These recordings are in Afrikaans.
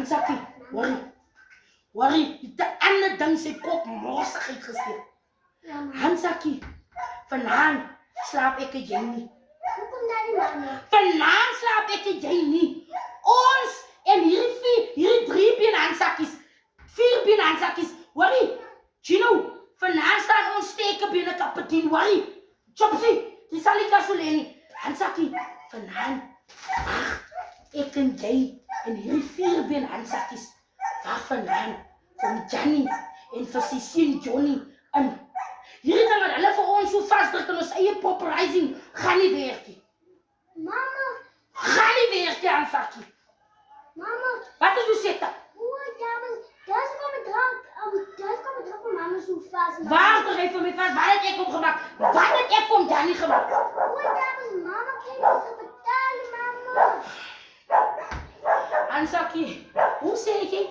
Hansakkie, worry, die ander ding sy kop morsig uitgesteek. Hansakkie, vanavond slaap ek en jy nie. Hoekom daddy, mama? Vanavond slaap ek en jy nie. Ons en hierdie 3 been handsakkies, 4 been handsakkies, worry, Gino, vanavond staan ons steke binnen kapitein, worry, Chopsy, die sal nie kasoleen nie. Hansakkie, vanavond, ek en jy en hierdie 4 been handsakkies, waar vanavond kom Johnny en vir sy seun Johnny in. Hierdie ding wat hulle vir ons so vasdruk in ons eie popperizing, gaan nie werk nie. Mama, Gaan nie werk nie, Hansakkie. mama, Wat is jou setup? daar kom druk vir mama so vas. Waar druk hy vir my vas? Wat het ek hom gemaak? Wat het ek vir Johnny gemaak? Mama, kyk ons het betaal, mama. Hansakkie, hoe sê ek jy?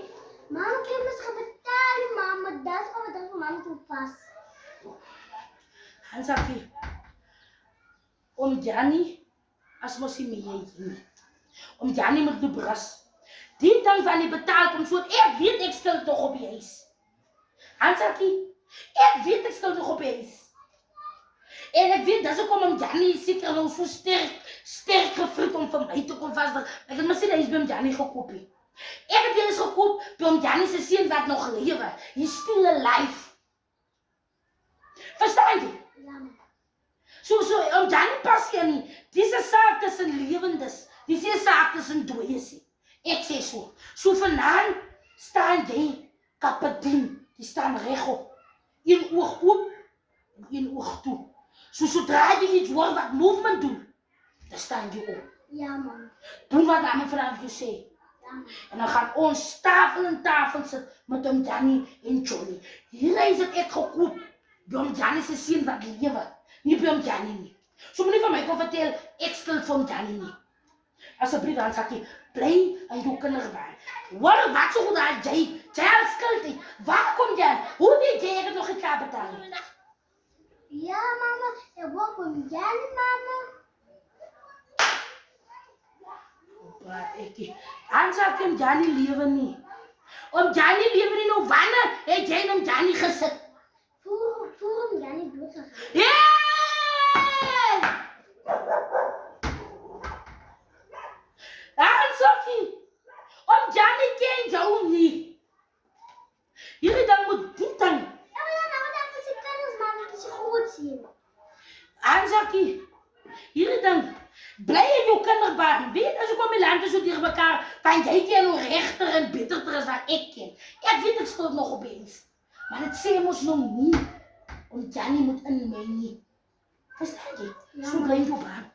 Mama, kyk ons het betaal, mama. Daar kom druk vir mama so vas. Hansakkie, om Johnny, as mos nie meer nie. Om Johnny moet doen bras. Die ding van die betaal kom so, ek weet ek stil nog op die huis. Hansakkie, ek weet ek stil nog op die huis. En ek weet, dis ook om Johnny seker nou so sterk gevriet om vir my te kom vasdruk. Ek het maar sê, hy is by Johnny gekoop nie. Ek het hier is gekoop by Johnny se seun wat nog lewe. He's still alive. Verstaan jy? Ja, mama. So, Johnny pas hier nie. Dis 'n saak tussen lewendes. Dis nie 'n saak tussen dooies nie. Ek sê so. So vanaand staan jy kapitein. Die staan regop. Een oog oop en een oog toe. So sodra jy iets hoor wat movement doen, dan staan jy op. Ja, mama. Doen wat mama vanavond jou sê. Ja, mama. En dan gaan ons tafel en tafel sit met om Johnny en Johnny. Hier is het ek gekoop. By om Johnny se seun wat lewe. Nie by om Johnny nie. So moenie vir my kom vertel, ek skuld vir om Johnny nie. Asseblief Hansakkie, bly aan jou kinderbaan. Wat so goed daar jy al skuld het. Waar kom jy? Hoe weet jy ek het nog nie klaar betaal nie? Ja, mama. Ek wil kom Johnny, mama. Praat ek. Hansakkie, om Johnny lewe nie. Om Johnny lewe nie, nou wanneer het jy om Johnny gesit? Voor om Johnny dood gegaan. Hey! Hansakkie, om Johnny ken jou nie. Hierdie ding moet die ding. Ja, maar dat is die kinders, mama. Dat is goed zien. Hansakkie, hierdie ding. Bly in jou kinderbaan. Weet as ek kom die lande so tegen mekaar, van jy ken hoe regter en beter as wat ek ken. Ek weet ek skuld nog op eens. Maar dit sê mos nog nie om Johnny moet in my nie. Verstaan jy? Ja, So bly in jou baan.